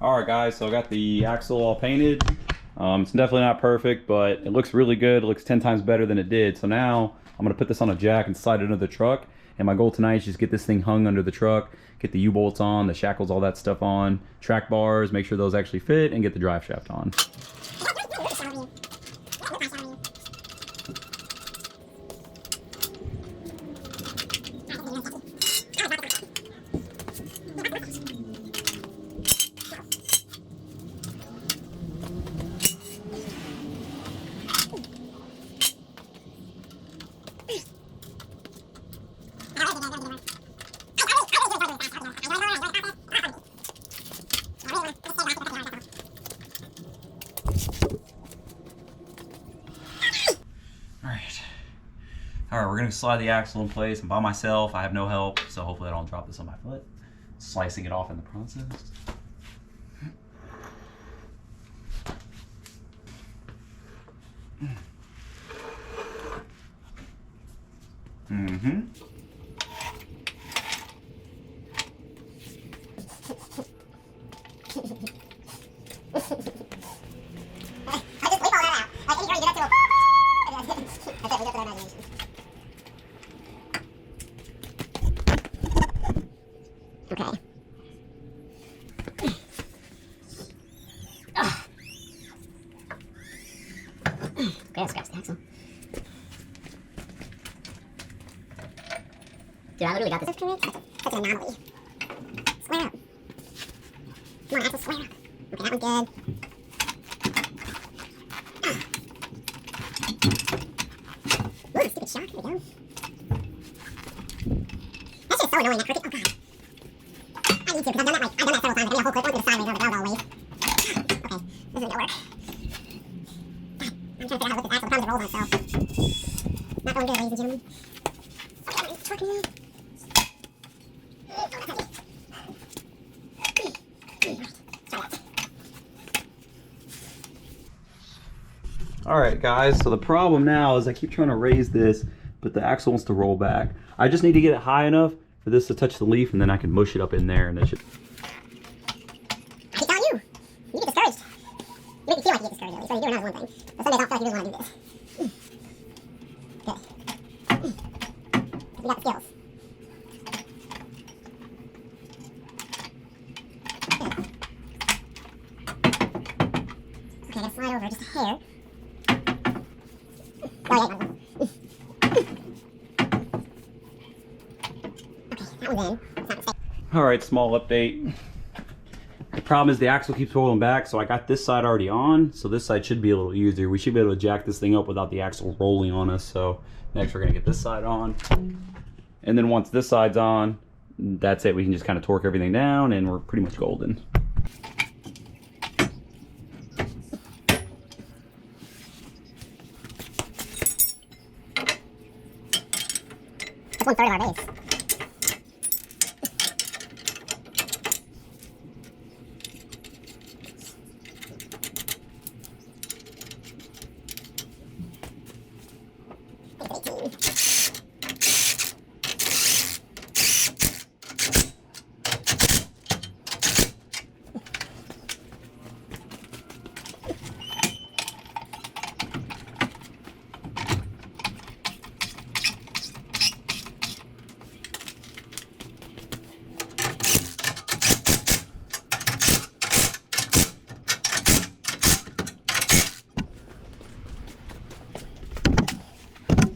Alright guys, so I got the axle all painted. It's definitely not perfect, but it looks really good. It looks 10 times better than it did. So now I'm going to put this on a jack and slide it under the truck. And my goal tonight is just get this thing hung under the truck, get the U-bolts on, the shackles, all that stuff on, track bars, make sure those actually fit, and get the drive shaft on. Alright, we're gonna slide the axle in place. I'm by myself, I have no help, so hopefully I don't drop this on my foot. Slicing it off in the process. Mm-hmm. Okay. Okay, that scraps the axle. Dude, I literally got this. Such an anomaly. Square up. Come on, axle, square up. Okay, that one's good. Ooh, stupid shock. Here we go. That shit is so annoying, that crooked. Oh, God. I need to, because I've done that several times. I made a whole clip onto the sideways over the valve all the way. Okay, this isn't gonna work. God, I'm trying to figure out how to lift this axle. The problem is it rolls on itself. Not going good, ladies and gentlemen. Okay, I'm torquing it. Oh, that's heavy. Alright, try that. Alright guys, so the problem now is I keep trying to raise this, but the axle wants to roll back. I just need to get it high enough for this to touch the leaf, and then I can mush it up in there, and it should... I keep telling you, you get discouraged. You make me feel like you get discouraged, at least. So you're doing that is one thing. But some days I don't feel like you really want to do this. Good. You got the skills. Good. Okay, I'm gonna slide over just a hair. Oh, yeah, okay, that one's in. It's not a mistake. Alright, small update. The problem is the axle keeps rolling back, so I got this side already on, so this side should be a little easier. We should be able to jack this thing up without the axle rolling on us, so next we're going to get this side on. And then once this side's on, that's it. We can just kind of torque everything down, and we're pretty much golden. That's 1/3 of our base.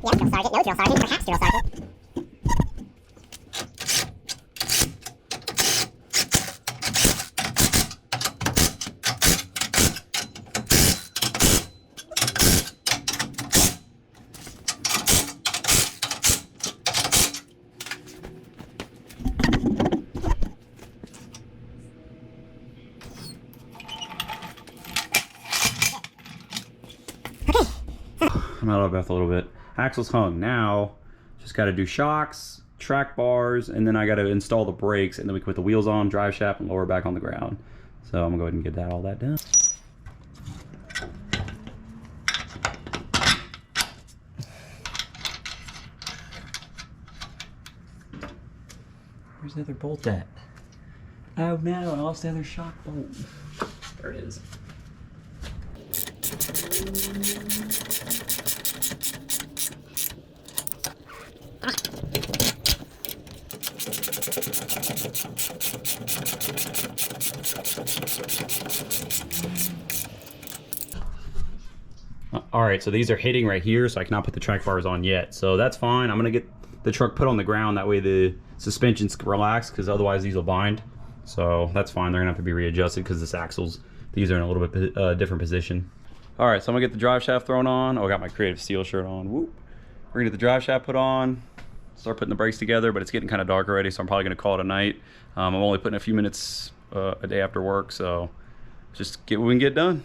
Yep, drill sergeant. No drill sergeant. Perhaps drill sergeant. I'm out of breath a little bit. Axle's hung. Now, just got to do shocks, track bars, and then I got to install the brakes, and then we can put the wheels on, drive shaft, and lower back on the ground. So I'm going to go ahead and get all that done. Where's the other bolt at? Oh no, I lost the other shock bolt. There it is. All right, so these are hitting right here, so I cannot put the track bars on yet. So that's fine. I'm gonna get the truck put on the ground. That way the suspension's relaxed, because otherwise these will bind. So that's fine. They're gonna have to be readjusted because this axles, these are in a little bit different position. All right, so I'm gonna get the drive shaft thrown on. Oh, I got my Creative Steel shirt on. Whoop. We're gonna get the drive shaft put on, start putting the brakes together, but it's getting kind of dark already, so I'm probably gonna call it a night. I'm only putting a few minutes a day after work, so just get what we can get done.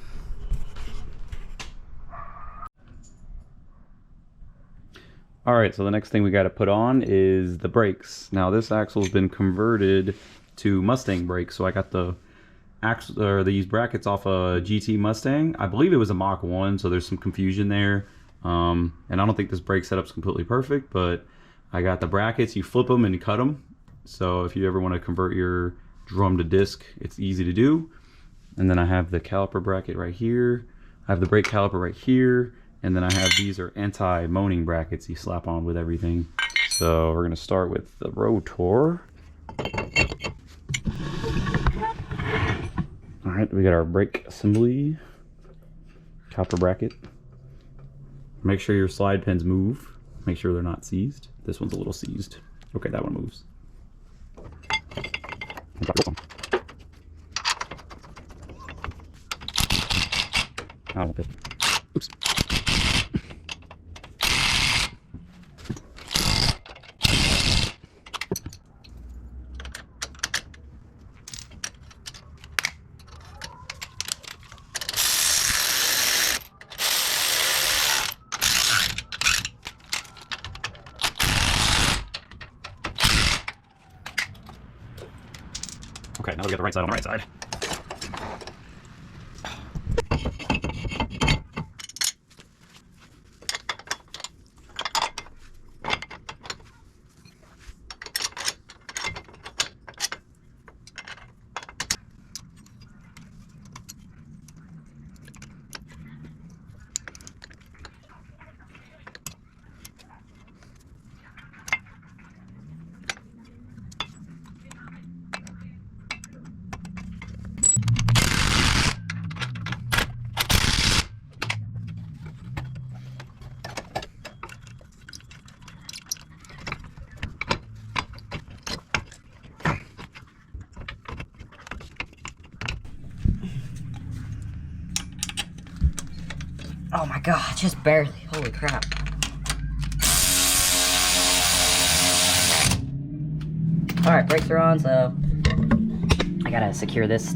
All right, so the next thing we got to put on is the brakes. Now this axle's been converted to Mustang brakes, so I got the axle or these brackets off a GT Mustang. I believe it was a Mach 1, so there's some confusion there. And I don't think this brake setup's completely perfect, but I got the brackets. You flip them and you cut them. So if you ever want to convert your drum to disc, it's easy to do. And then I have the caliper bracket right here. I have the brake caliper right here. And then I have, these are anti-moaning brackets you slap on with everything. So we're gonna start with the rotor. All right, we got our brake assembly, caliper bracket. Make sure your slide pins move. Make sure they're not seized. This one's a little seized. Okay, that one moves. Oh, oops. Okay, now we got the right side on the right side. Oh my god, just barely. Holy crap. Alright, brakes are on, so I gotta secure this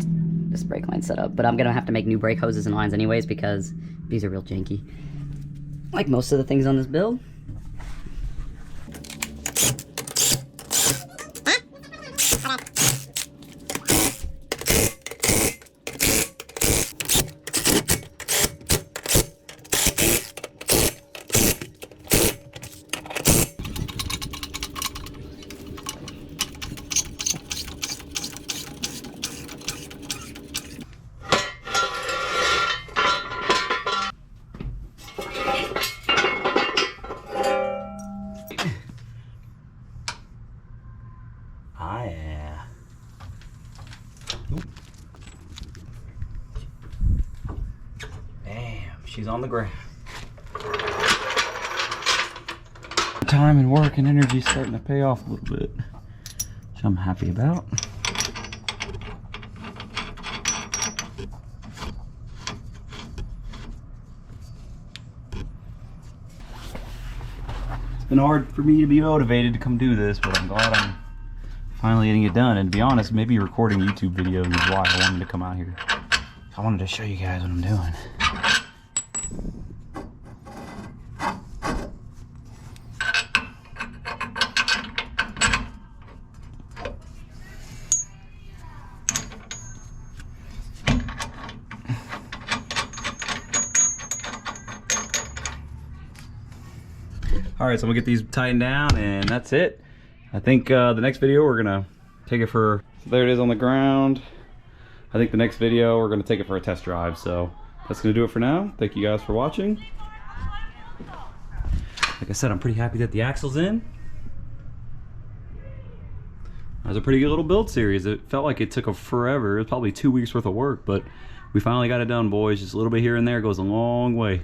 brake line setup. But I'm gonna have to make new brake hoses and lines anyways because these are real janky. Like most of the things on this build. Ah, yeah. Oop. Damn, she's on the ground. Time and work and energy starting to pay off a little bit, which I'm happy about. It's been hard for me to be motivated to come do this, but I'm glad I'm finally getting it done. And to be honest, maybe recording YouTube videos is why I wanted to come out here. I wanted to show you guys what I'm doing. All right, so I'm gonna get these tightened down and that's it. I think the next video we're gonna take it for So there it is on the ground. I think the next video we're going to take it for a test drive. So that's going to do it for now. Thank you guys for watching. Like I said, I'm pretty happy that the axle's in. That was a pretty good little build series. It felt like it took forever. It was probably 2 weeks worth of work, but we finally got it done, boys. Just a little bit here and there goes a long way.